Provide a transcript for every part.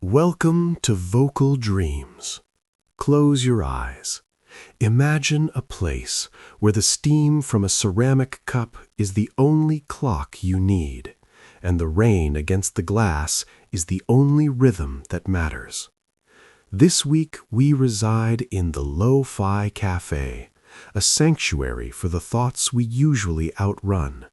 Welcome to Vocal Dreams. Close your eyes. Imagine a place where the steam from a ceramic cup is the only clock you need, and the rain against the glass is the only rhythm that matters. This week we reside in the Lofi Café, a sanctuary for the thoughts we usually outrun.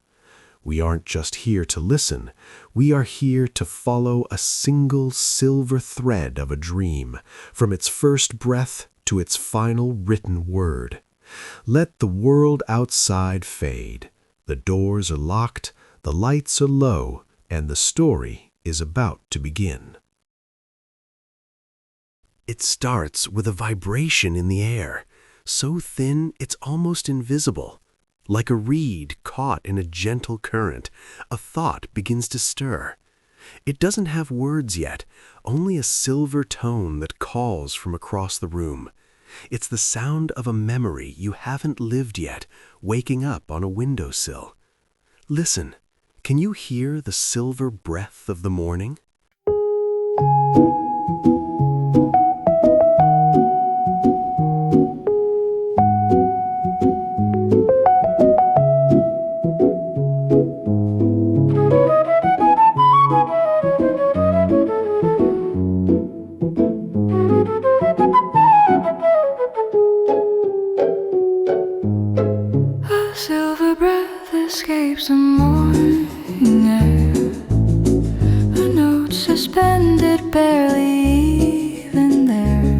We aren't just here to listen, we are here to follow a single silver thread of a dream, from its first breath to its final written word. Let the world outside fade. The doors are locked, the lights are low, and the story is about to begin. It starts with a vibration in the air, so thin it's almost invisible. Like a reed caught in a gentle current, a thought begins to stir. It doesn't have words yet, only a silver tone that calls from across the room. It's the sound of a memory you haven't lived yet, waking up on a windowsill. Listen, can you hear the silver breath of the morning? Escapes the morning air, a note suspended, barely even there.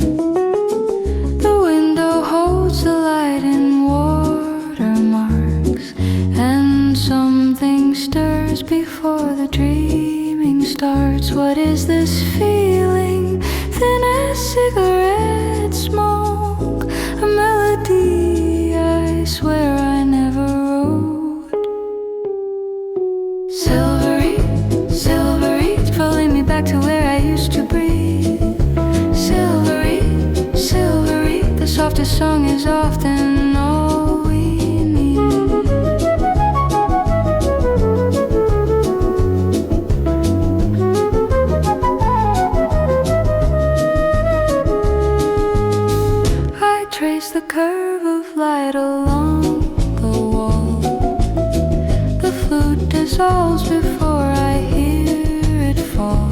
The window holds the light in watermarks, and something stirs before the dreaming starts. What is this feeling? Thin as cigarette smoke, a melody I swear I never wrote. Silvery, pulling me back to where I used to breathe. Silvery, the softest song is often all we need. I trace the curve of light along the wall. The flute dissolves before I hear it fall.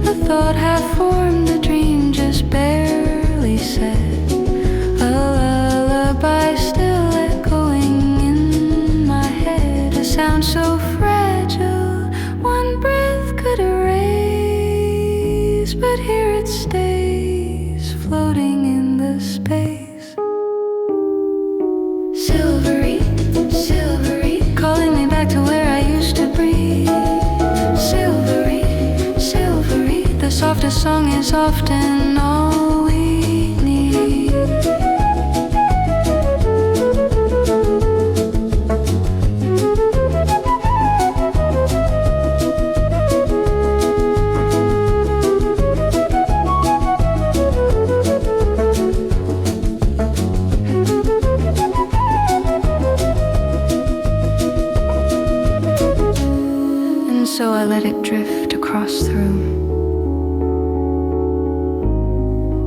The thought half formed, the dream just barely said. A lullaby still echoing in my head. A sound so fragile, one breath could erase. But here it stays, floating in the space. Silvery, calling me back to where I used to breathe. Silvery, the softest song is often all we need. So I let it drift across the room,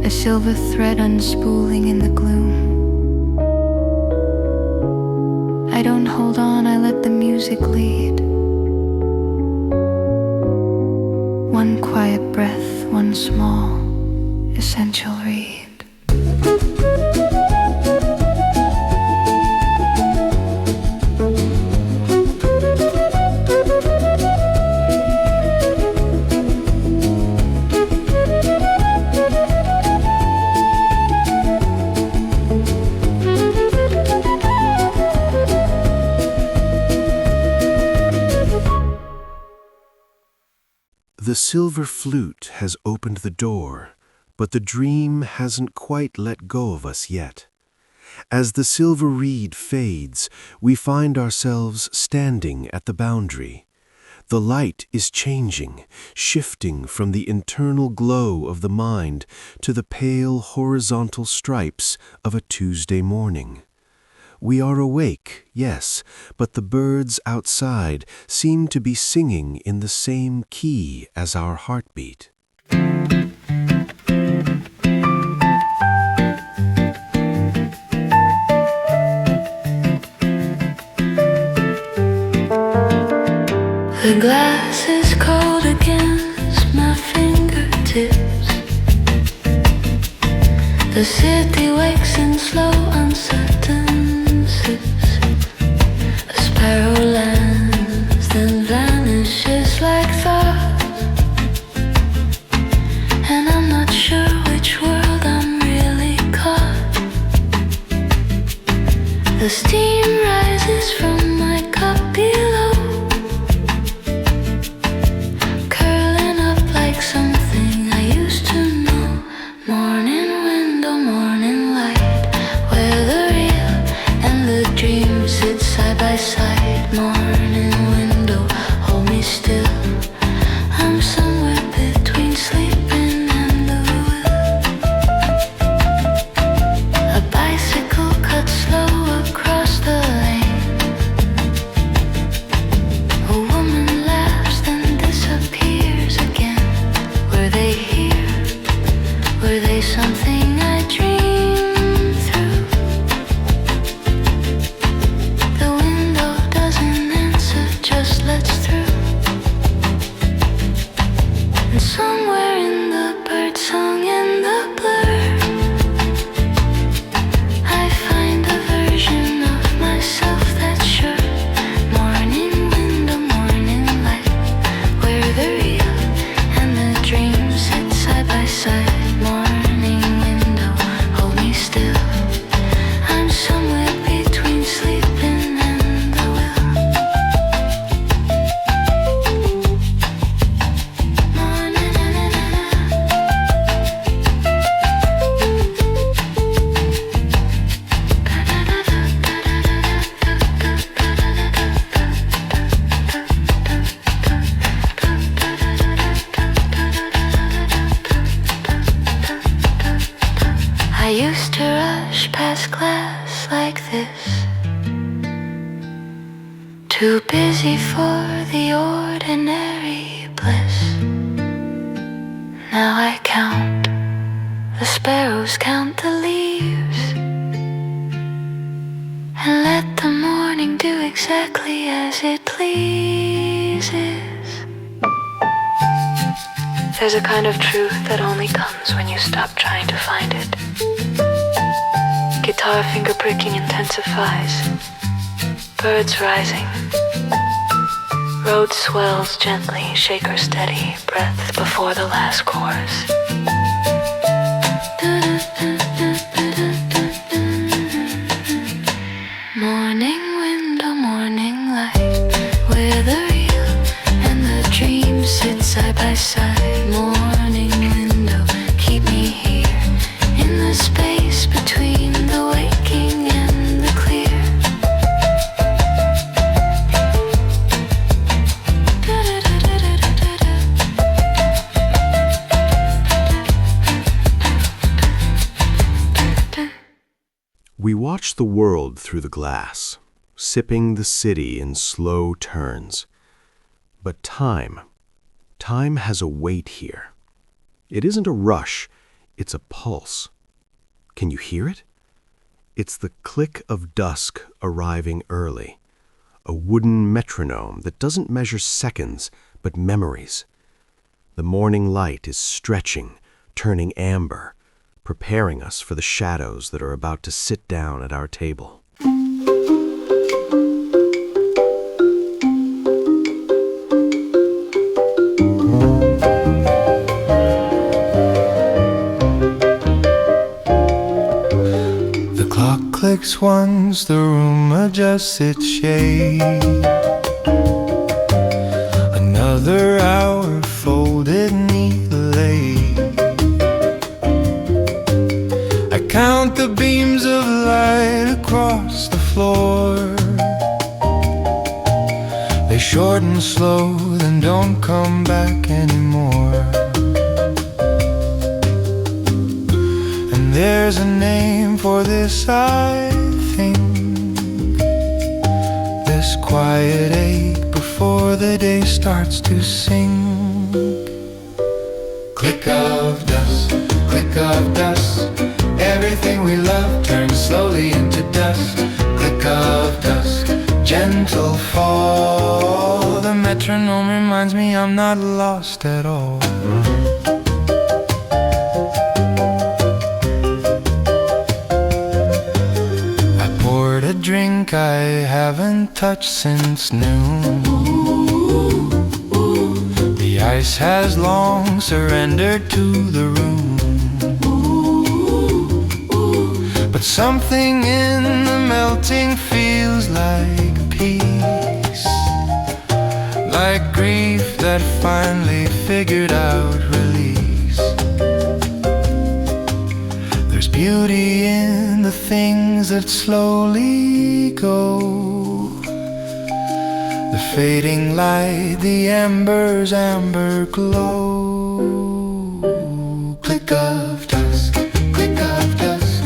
a silver thread unspooling in the gloom. I don't hold on, I let the music lead. One quiet breath, one small, essential read. The silver flute has opened the door, but the dream hasn't quite let go of us yet. As the silver reed fades, we find ourselves standing at the boundary. The light is changing, shifting from the internal glow of the mind to the pale horizontal stripes of a Tuesday morning. We are awake, yes, but the birds outside seem to be singing in the same key as our heartbeat. The glass is cold against my fingertips. The city wakes in slow uncertain sips. A sparrow lands, then vanishes like thought. And I'm not sure which world I'm really caught. The steam rises from my cup below, curling up like something I used to know. Morning window, morning light, where the real and the dream sit side by side. Morning window, hold me still. I'm somewhere between sleeping and the will. A bicycle cuts slow across the lane. A woman laughs then disappears again. Were they here? Were they something I dreamed through? The window doesn't answer, just lets through. And somewhere in the birdsong and the blur, I find a version of myself that's sure. Morning window, morning light, where the real and the dream sit side by side. Morning window, hold me still. I'm somewhere between sleeping and the will. Morning, I used to rush past class like this, too busy for the ordinary bliss. Now I count the sparrows, count the leaves, and let the morning do exactly as it pleases. There's a kind of truth that only comes when you stop trying to find it. Guitar finger pricking intensifies. Birds rising. Road swells gently, shaker steady, breath before the last chorus. Morning window, morning light, where the real and the dream sit side by side. Morning window, keep me here in the space between the waking and the clear. We watch the world through the glass, sipping the city in slow turns. But time has a weight here. It isn't a rush, it's a pulse. Can you hear it? It's the click of dusk arriving early, a wooden metronome that doesn't measure seconds, but memories. The morning light is stretching, turning amber, preparing us for the shadows that are about to sit down at our table. The clock clicks once, the room adjusts its shade. Another hour folded neatly. I count the beams of light across the floor. They shorten slow, then don't come back anymore. And there's a name for this, I think. the day starts to sink. Click of dust, click of dust. Everything we love turns slowly into dust. Click of dusk, gentle fall. The metronome reminds me I'm not lost at all. I poured a drink I haven't touched since noon. The ice has long surrendered to the room. But something in the melting feels like peace, like grief that finally figured out release. There's beauty in the things that slowly go, the fading light, the ember's amber glow. Click of dusk, click of dusk.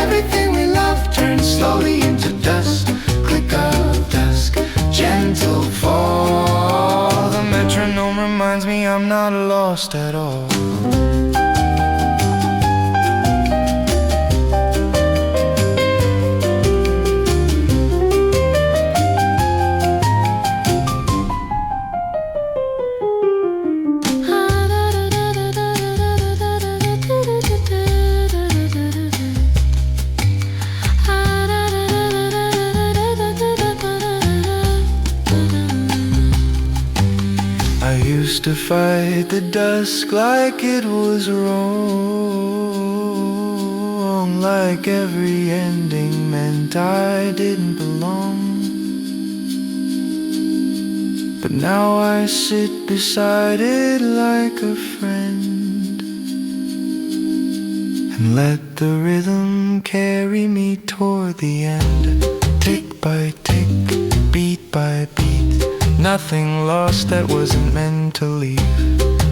Everything we love turns slowly into dust. Click of dusk, gentle fall. The metronome reminds me I'm not lost at all. To fight the dusk like it was wrong, like every ending meant I didn't belong. But now I sit beside it like a friend and let the rhythm carry me toward the end. Tick by tick, beat by beat, nothing lost that wasn't meant to leave.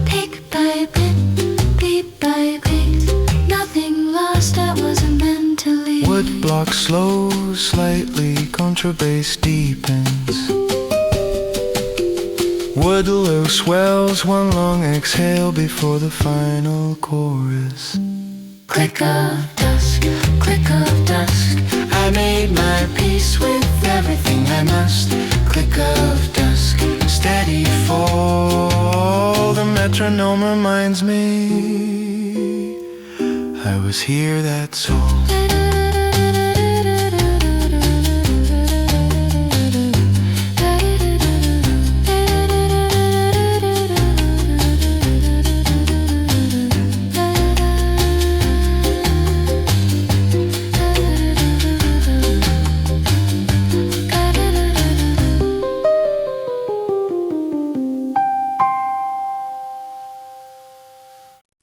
Bit by bit, beat by beat, nothing lost that wasn't meant to leave. Wood block slows slightly, contrabass deepens. Woodlow swells, one long exhale before the final chorus. Click of dusk, click of dusk. I made my peace with everything I must. Click of dusk, steady fall. The metronome reminds me I was here, that's all.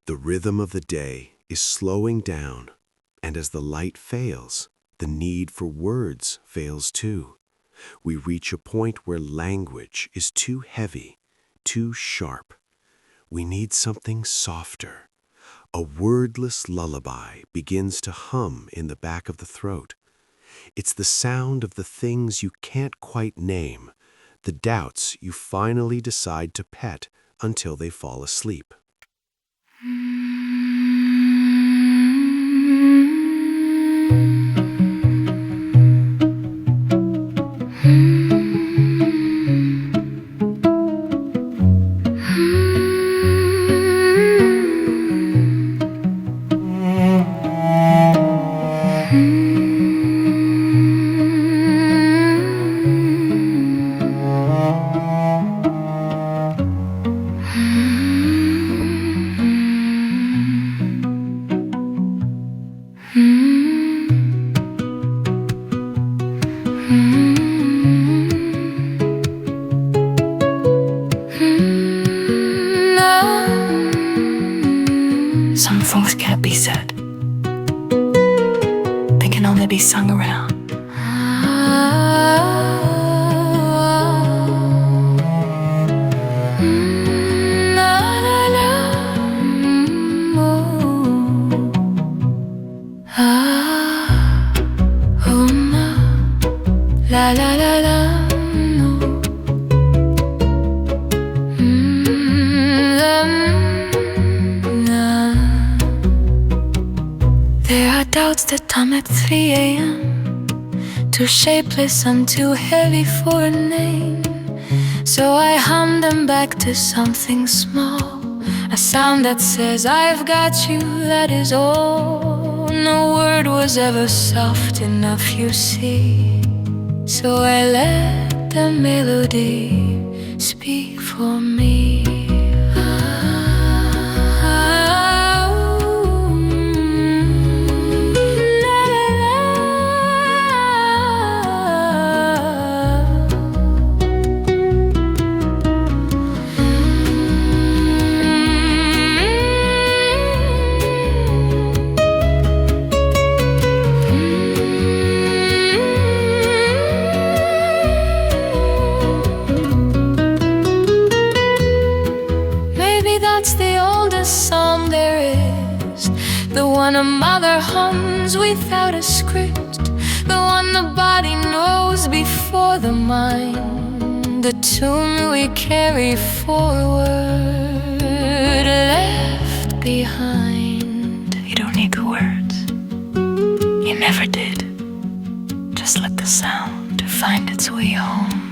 The rhythm of the day is slowing down, and as the light fails, the need for words fails too. We reach a point where language is too heavy, too sharp. We need something softer. A wordless lullaby begins to hum in the back of the throat. It's the sound of the things you can't quite name, the doubts you finally decide to pet until they fall asleep. Some things can't be said. They can only be sung around. La la la la, no. doubts that I'm at 3 a.m. Too shapeless, I'm too heavy for a name. So I hum them back to something small, a sound that says I've got you, that is all. No word was ever soft enough, you see. So I let the melody speak for me. When a mother hums without a script, the one the body knows before the mind, the tune we carry forward, left behind. You don't need the words. You never did. Just let the sound find its way home.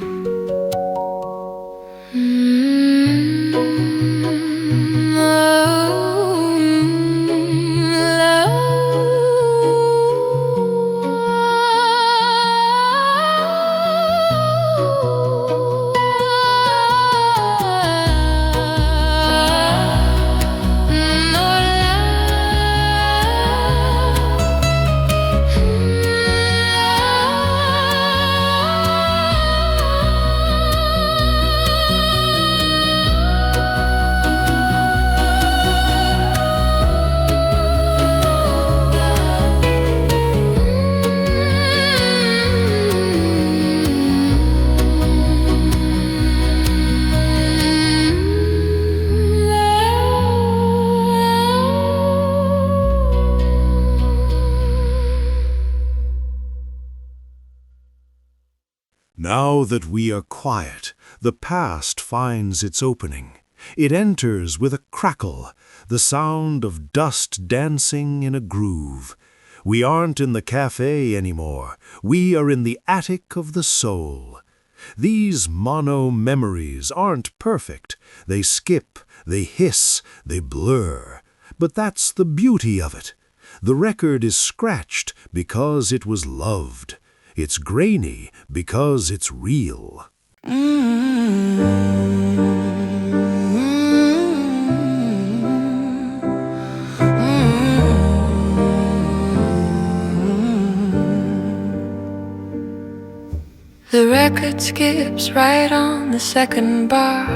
Now that we are quiet, the past finds its opening. It enters with a crackle, the sound of dust dancing in a groove. We aren't in the cafe anymore. We are in the attic of the soul. These mono memories aren't perfect. They skip, they hiss, they blur. But that's the beauty of it. The record is scratched because it was loved. It's grainy because it's real. The record skips right on the second bar.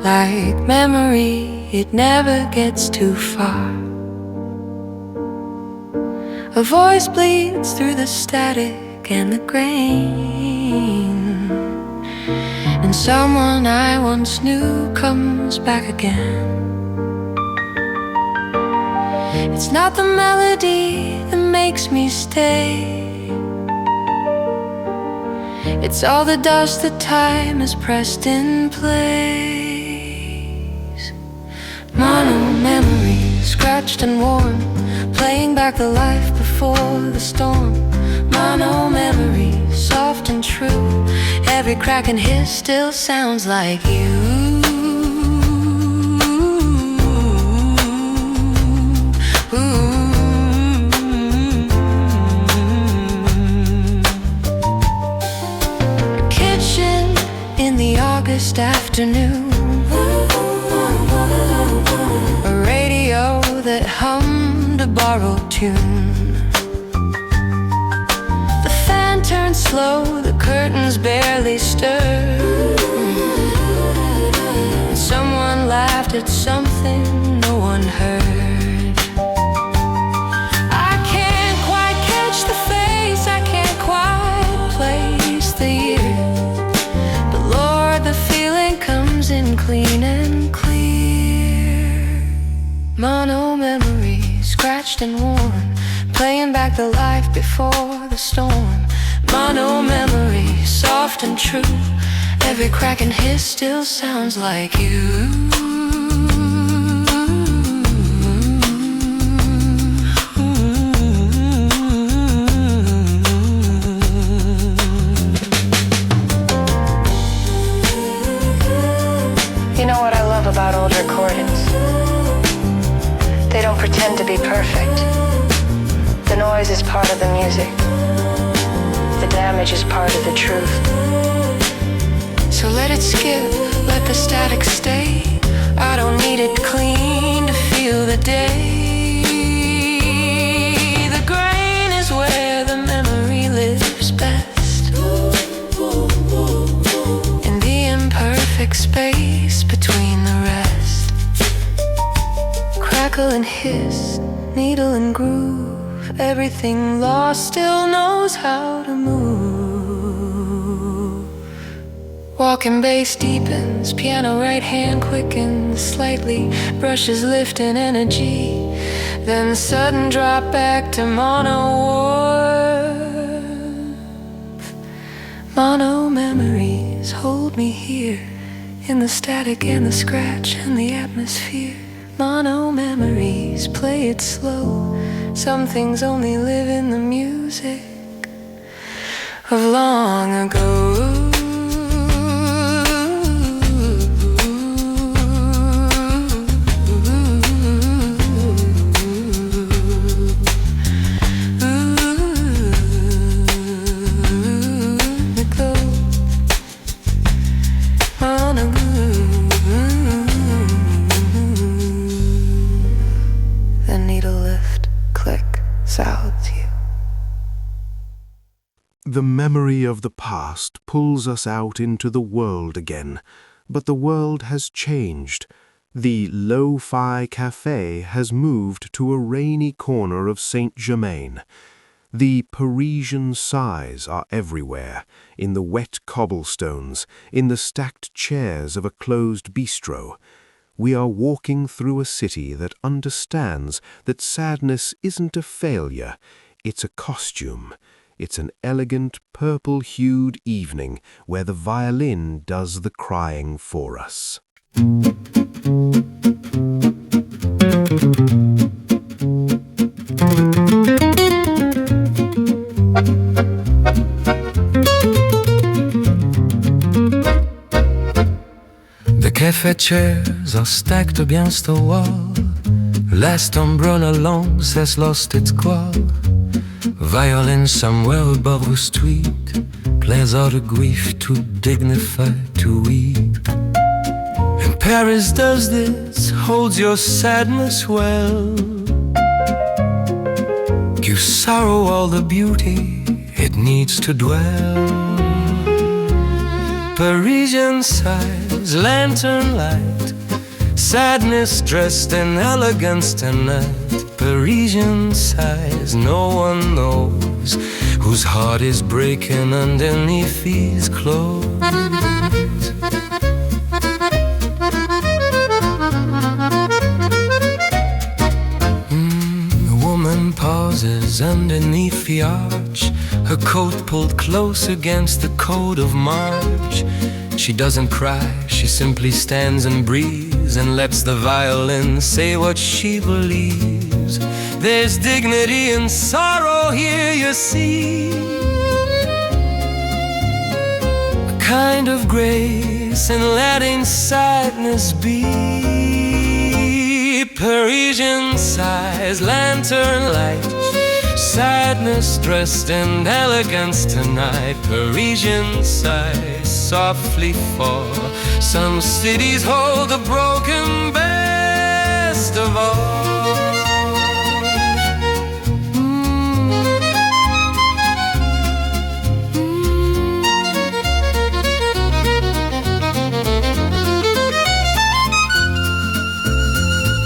Like memory, it never gets too far. A voice bleeds through the static and the grain, and someone I once knew comes back again. It's not the melody that makes me stay. It's all the dust that time has pressed in place. Mono memories, scratched and worn, playing back the life before the storm. Mono memories, soft and true. Every crack and hiss still sounds like you. Kitchen in the August afternoon. A radio that hummed a borrowed tune. The fan turned slow, the curtains barely stirred. Someone laughed at something no one heard. I can't quite catch the face, I can't quite place the year, but Lord, the feeling comes in clean and clear. Mono memories, scratched and worn, playing back the life before the storm. Mono memories, soft and true. Every crack and hiss still sounds like you. You know what I love about old recordings? They don't pretend to be perfect. The noise is part of the music. The damage is part of the truth. So let it skip, let the static stay. I don't need it clean to feel the day. The grain is where the memory lives best. In the imperfect space between the rest. Crackle and hiss, needle and groove. Everything lost still knows how to move. Walking bass deepens, piano right hand quickens slightly, brushes lift in energy, then sudden drop back to mono warmth. Mono memories hold me here, in the static and the scratch and the atmosphere. Mono memories play it slow, some things only live in the music of long ago. The memory of the past pulls us out into the world again, but the world has changed. The Lofi Café has moved to a rainy corner of Saint-Germain. The Parisian Sighs are everywhere, in the wet cobblestones, in the stacked chairs of a closed bistro. We are walking through a city that understands that sadness isn't a failure, it's a costume. It's an elegant, purple-hued evening where the violin does the crying for us. The cafe chairs are stacked against the wall. Last umbrella long has lost its qual. Violin somewhere above the street plays out a grief too dignified to weep. And Paris does this, holds your sadness well, gives sorrow all the beauty it needs to dwell. Parisian sighs, lantern light, sadness dressed in elegance tonight. Parisian sighs, no one knows whose heart is breaking underneath these clothes. The woman pauses underneath the arch, her coat pulled close against the coat of March. She doesn't cry, she simply stands and breathes and lets the violin say what she believes. There's dignity in sorrow here, you see, a kind of grace in letting sadness be. Parisian sighs, lantern light, sadness dressed in elegance tonight. Parisian sighs softly fall. Some cities hold the broken best of all.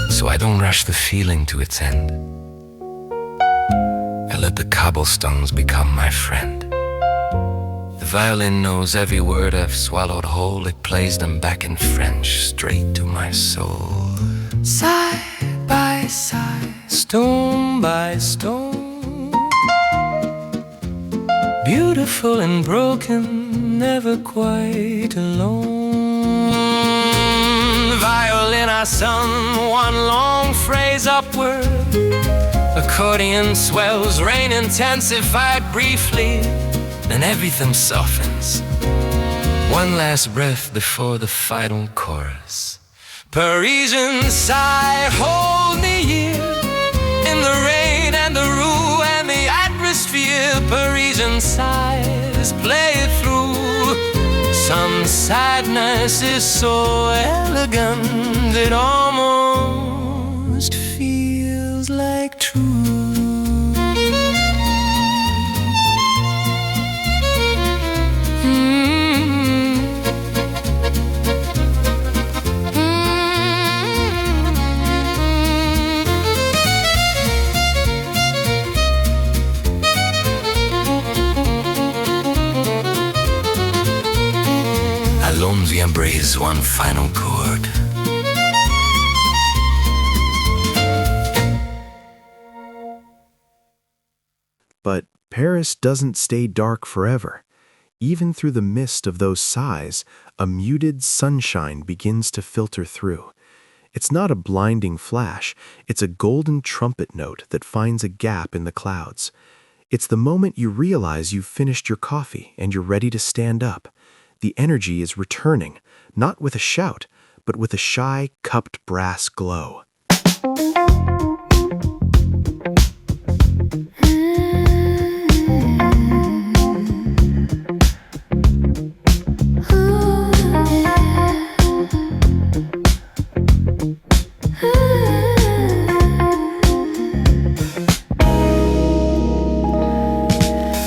So I don't rush the feeling to its end. I let the cobblestones become my friend. The violin knows every word I've swallowed whole. It plays them back in French, straight to my soul. Side by side, stone by stone, beautiful and broken, never quite alone. Violin, I sung one long phrase upward. Accordion swells, rain intensified briefly, then everything softens. One last breath before the final chorus. Parisian sigh, hold me here in the rain and the roux and the atmosphere. Parisian sighs, play it through. Some sadness is so elegant it almost feels like true. Allons, we embrace one final chord. But Paris doesn't stay dark forever. Even through the mist of those sighs, a muted sunshine begins to filter through. It's not a blinding flash, it's a golden trumpet note that finds a gap in the clouds. It's the moment you realize you've finished your coffee and you're ready to stand up. The energy is returning, not with a shout, but with a shy, cupped brass glow.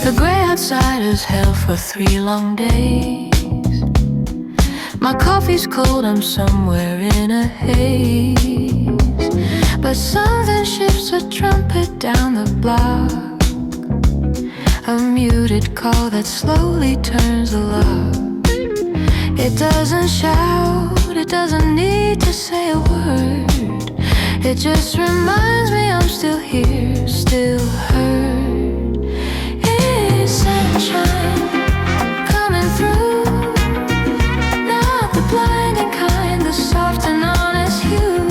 The gray outside is hell for 3 long days. My coffee's cold, I'm somewhere in a haze. But something shifts a trumpet down the block. A muted call that slowly turns the lock. It doesn't shout, it doesn't need to say a word. It just reminds me I'm still here, still heard. It's sunshine coming through. Not the blinding kind, the soft and honest hue.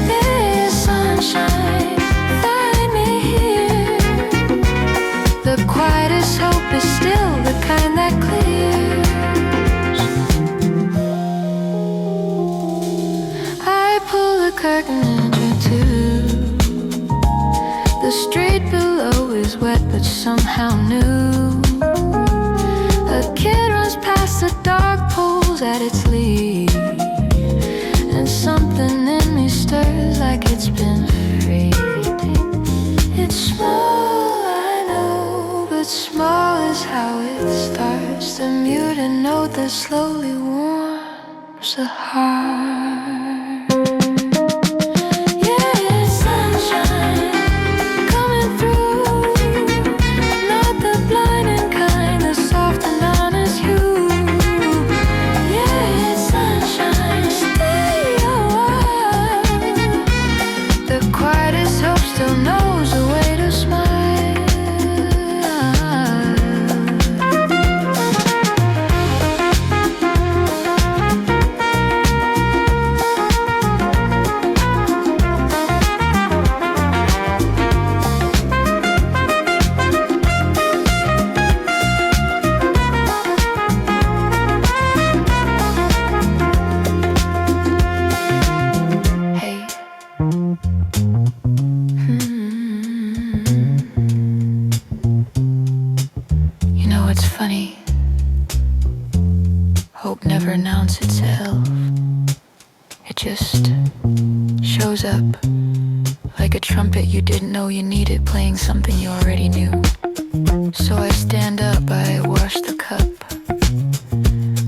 This sunshine, find me here. The quietest hope is still the kind that clears. I pull the curtain into. The street below is wet but somehow new. A kid runs past the dark pools at its lead, and something in me stirs like it's been freed. It's small, I know, but small is how it starts. The muted note that slowly warms the heart. Hope never announced itself. It just shows up like a trumpet you didn't know you needed, playing something you already knew. So I stand up, I wash the cup,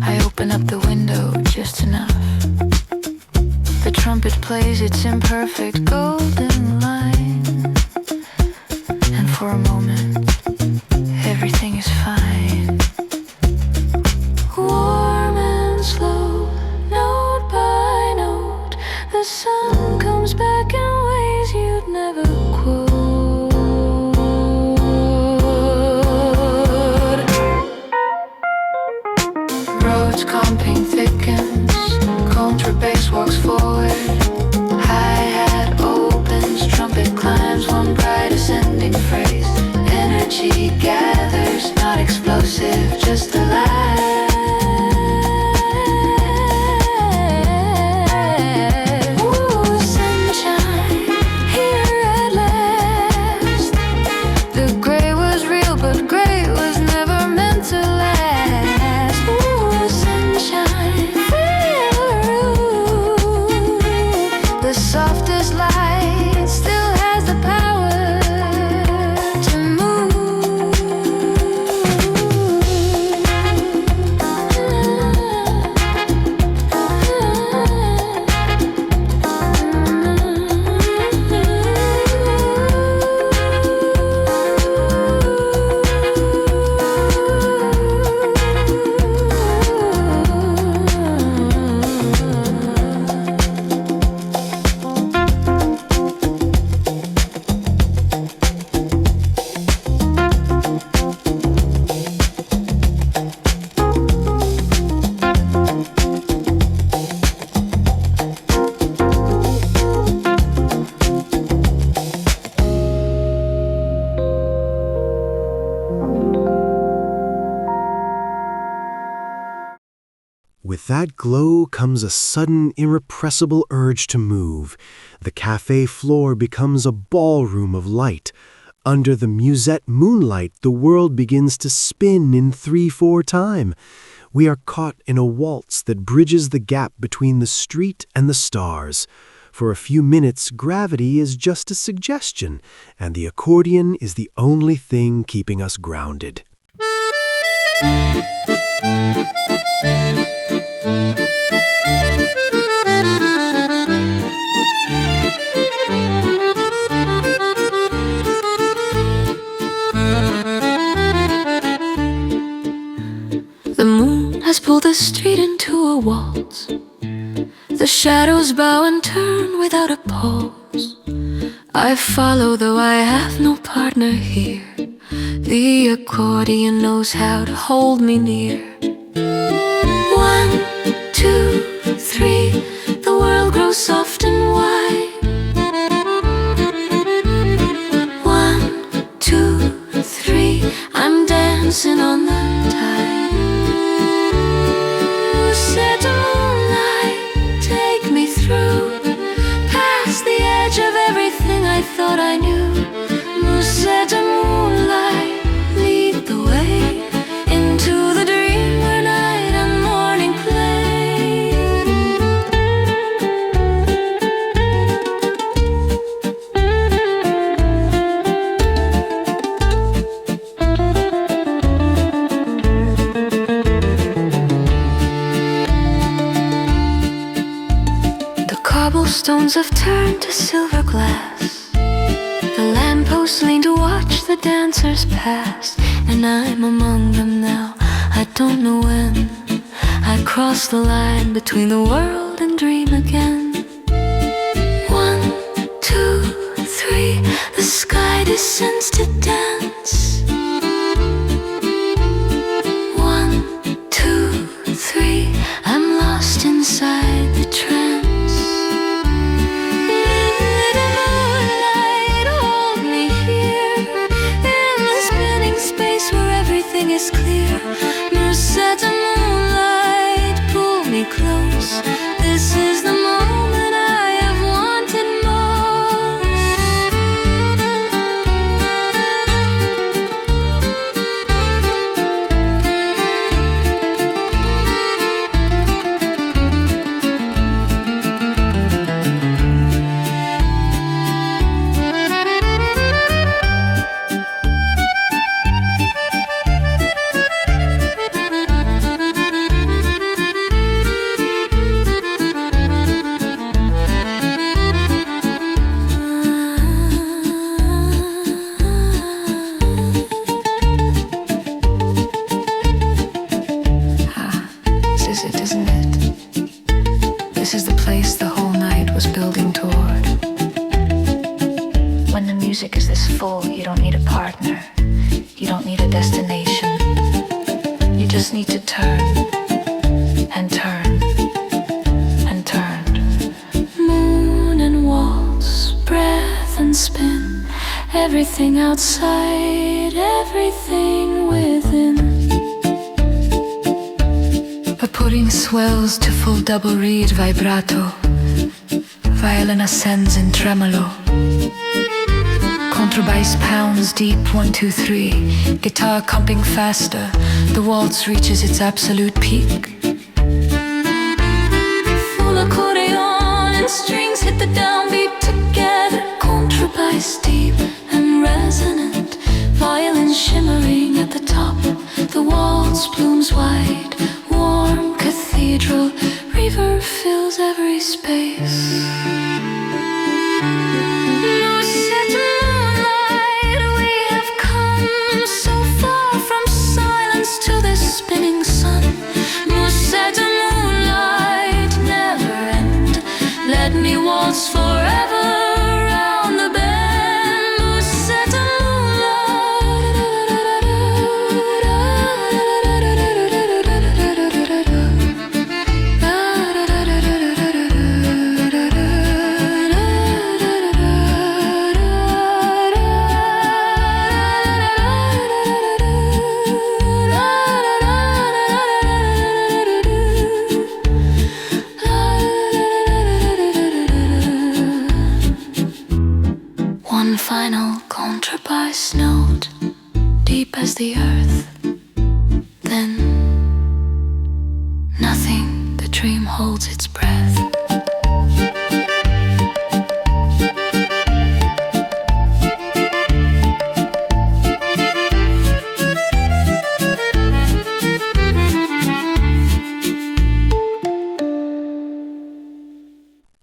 I open up the window just enough. The trumpet plays its imperfect golden line, and for a moment everything is fine. Warm and slow, note by note, the sun comes back in ways you'd never quote. Roads comping thickens, contrabass walks forward, hi-hat opens, trumpet climbs one bright ascending phrase. Energy gathers, not explosive, just alive. With that glow comes a sudden, irrepressible urge to move. The cafe floor becomes a ballroom of light. Under the musette moonlight, the world begins to spin in 3/4 time. We are caught in a waltz that bridges the gap between the street and the stars. For a few minutes, gravity is just a suggestion, and the accordion is the only thing keeping us grounded. The moon has pulled the street into a waltz. The shadows bow and turn without a pause. I follow though I have no partner here. The accordion knows how to hold me near. 1, 2, 3, the world grows soft and wide. 1, 2, 3, I'm dancing on the tide. Set a moonlight, take me through, past the edge of everything I thought I knew. Set a moonlight, lead the way into the dream where night and morning play. The cobblestones have turned to silver glass. The lampposts lean to watch the dancers pass, and I'm among them now, I don't know when. I cross the line between the world and dream again. 1, 2, 3, the sky descends to dance. 1, 2, 3, I'm lost inside the trance. Is clear. Set a moonlight, pull me close. This is the moment I have wanted music is this full, you don't need a partner. You don't need a destination. You just need to turn and turn and turn. Moon and waltz, breath and spin. Everything outside, everything within. A pudding swells to full double reed vibrato. Violin ascends in tremolo. Contrabass pounds deep, 1, 2, 3. Guitar comping faster. The waltz reaches its absolute peak. Full accordion and strings hit the downbeat together. Contrabass deep and resonant. Violin shimmering at the top. The waltz blooms wide. Warm cathedral. Reverb fills every space. To the spinning sun, set a moonlight, never end. Let me waltz forever round the bend. Set a sheltered by snow, deep as the earth. Then nothing, the dream holds its breath.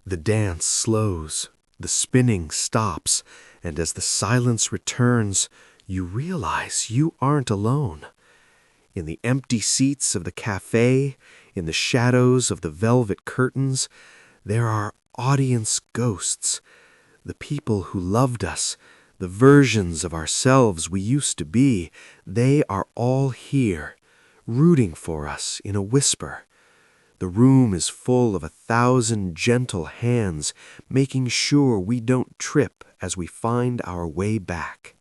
The dance slows, the spinning stops, and as the silence returns, you realize you aren't alone. In the empty seats of the cafe, in the shadows of the velvet curtains, there are audience ghosts, the people who loved us, the versions of ourselves we used to be. They are all here, rooting for us in a whisper. The room is full of 1,000 gentle hands, making sure we don't trip as we find our way back.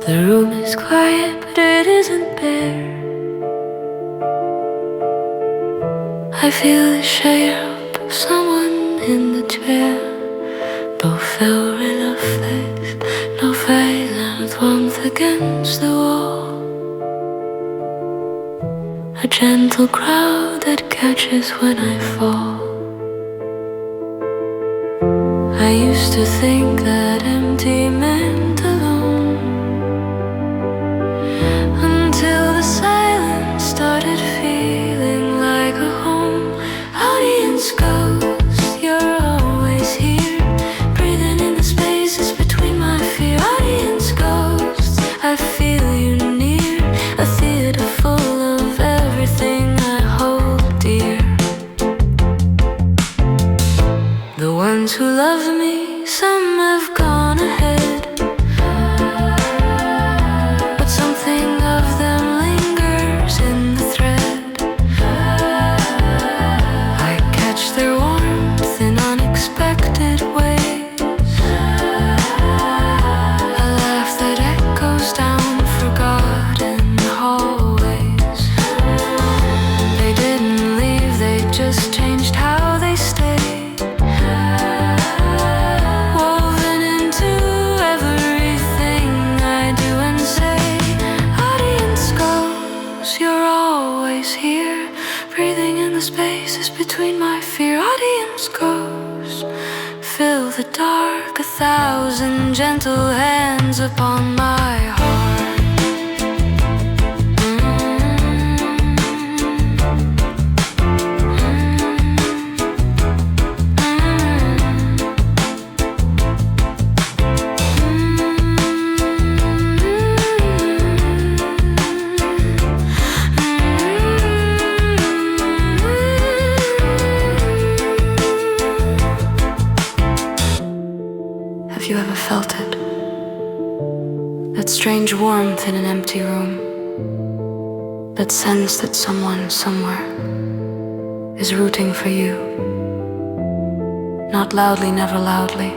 The room is quiet, but it isn't bare. I feel the shape of someone in the chair. Beau faire la fête, no violent warmth against the wall. A gentle crowd that catches when I fall. I used to think that empty meant alone, until the silence started feeling like a home. Audience ghost, you're always here, breathing in the spaces between my fear. Audience ghost, I feel you near, a theater full of everything I hold dear. The ones who love me, some have gone ahead, but something of them lingers in the thread. I catch their warmth in unexpected ways, a laugh that echoes down forgotten hallways. They didn't leave, they just changed how they stayed, woven into everything I do and say. Audience goes, you're always here, breathing in the spaces between my fear. Audience goes, fill the dark, 1,000 gentle hands upon my heart. Have you ever felt it? That strange warmth in an empty room, that sense that someone somewhere is rooting for you. Not loudly, never loudly,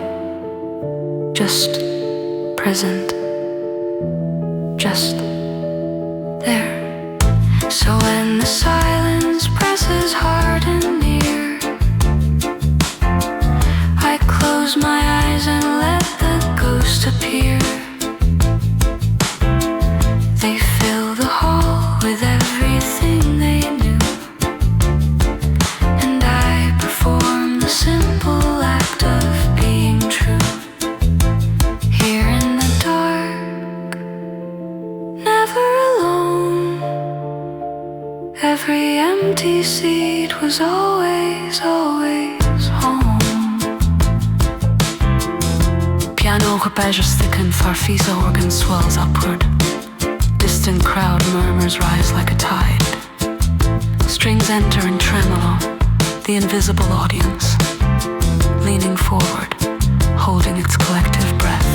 just present, just there. So when the silence presses hard and near, I close my eyes and let the ghost appear. They fill the hall with everything they knew, and I perform the simple act of being true. Here in the dark, never alone, every empty seat was always, always home. Piano arpeggios thicken, farfisa organ swells upward. Distant crowd murmurs rise like a tide. Strings enter in tremolo, the invisible audience, leaning forward, holding its collective breath.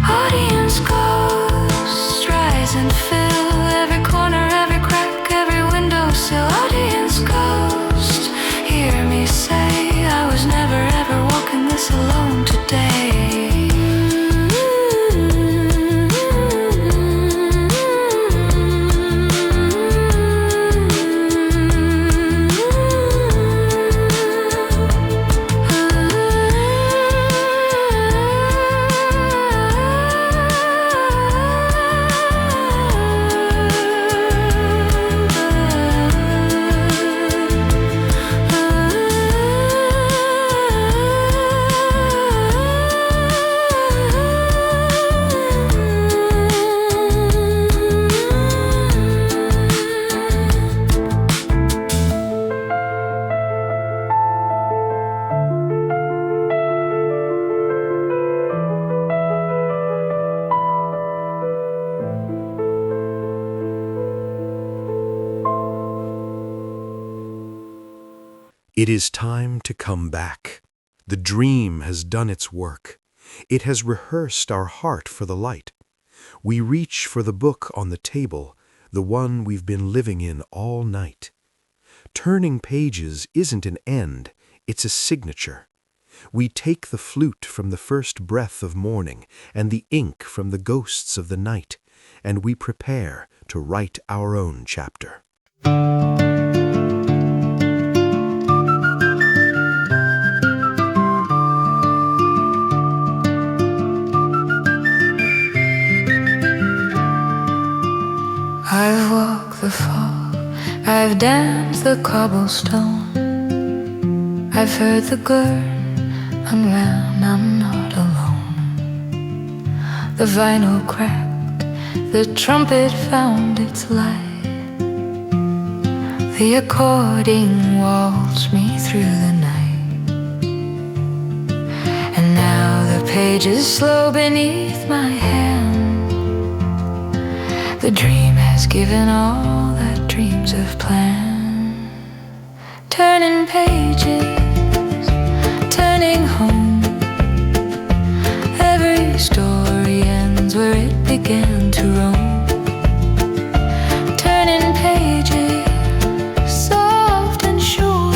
Audience ghosts rise and fill It is time to come back. The dream has done its work. It has rehearsed our heart for the light. We reach for the book on the table, the one we've been living in all night. Turning pages isn't an end, it's a signature. We take the flute from the first breath of morning and the ink from the ghosts of the night, and we prepare to write our own chapter. I've walked the fog, I've danced the cobblestone, I've heard the gurn and ran, I'm not alone. The vinyl cracked, the trumpet found its light, the accordion waltzed me through the night, and now the pages slow beneath my hand. The dream has given all that dreams have planned. Turning pages, turning home. Every story ends where it began to roam. Turning pages, soft and sure.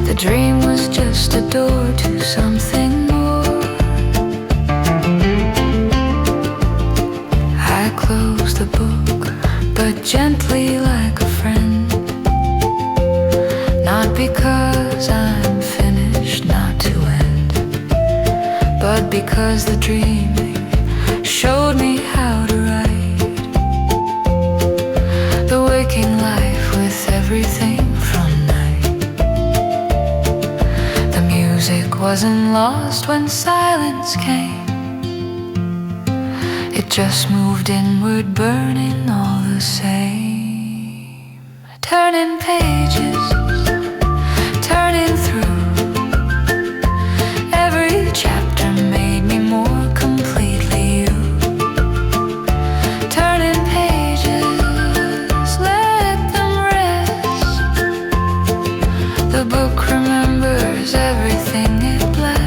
The dream was just a door to something more. Close the book, but gently like a friend. Not because I'm finished, not to end, but because the dreaming showed me how to write. The waking life with everything from night. The music wasn't lost when silence came. It just moved inward, burning all the same. Turning pages, turning through. Every chapter made me more completely you. Turning pages, let them rest. The book remembers everything it blessed.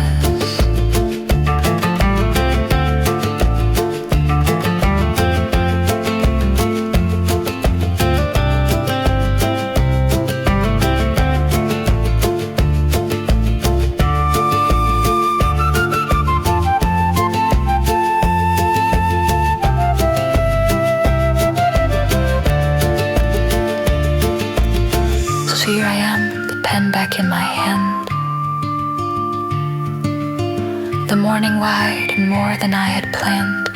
Here I am, the pen back in my hand. The morning wide and more than I had planned.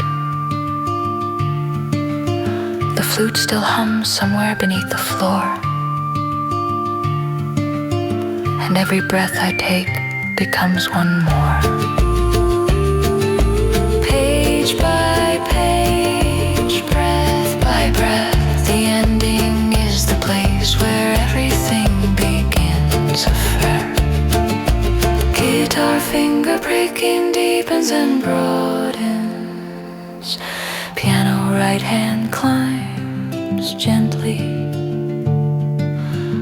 The flute still hums somewhere beneath the floor, and every breath I take becomes one more. Page by page, breath by breath, the ending is the place where everything begins affair. Guitar finger breaking deepens and broadens. Piano right hand climbs gently.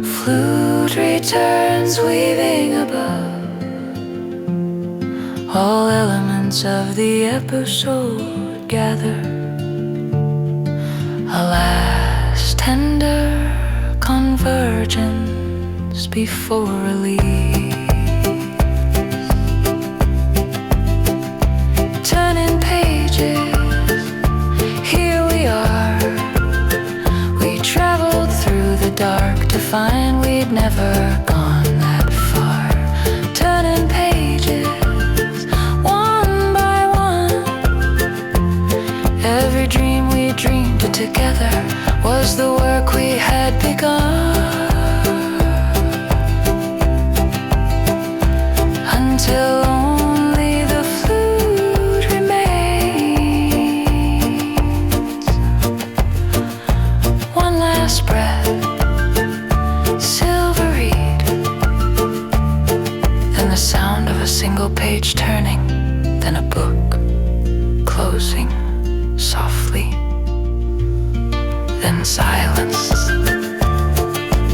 Flute returns weaving above. All elements of the episode gather. A last tender convergence before release. Turning pages, here we are. We traveled through the dark to find we'd never gone that far. Turning pages, one by one. Every dream we dreamed together was the work we had begun. Until only the flute remains. One last breath, silvered, then the sound of a single page turning, then a book closing softly, then silence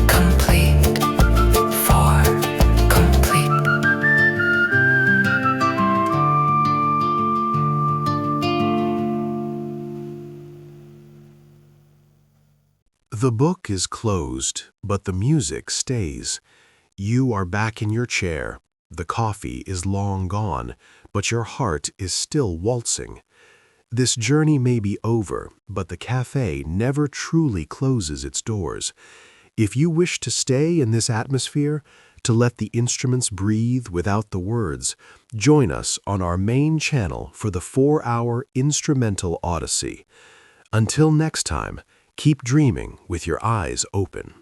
complete. The book is closed, but the music stays. You are back in your chair. The coffee is long gone, but your heart is still waltzing. This journey may be over, but the cafe never truly closes its doors. If you wish to stay in this atmosphere, to let the instruments breathe without the words, join us on our main channel for the 4-hour instrumental odyssey. Until next time, keep dreaming with your eyes open.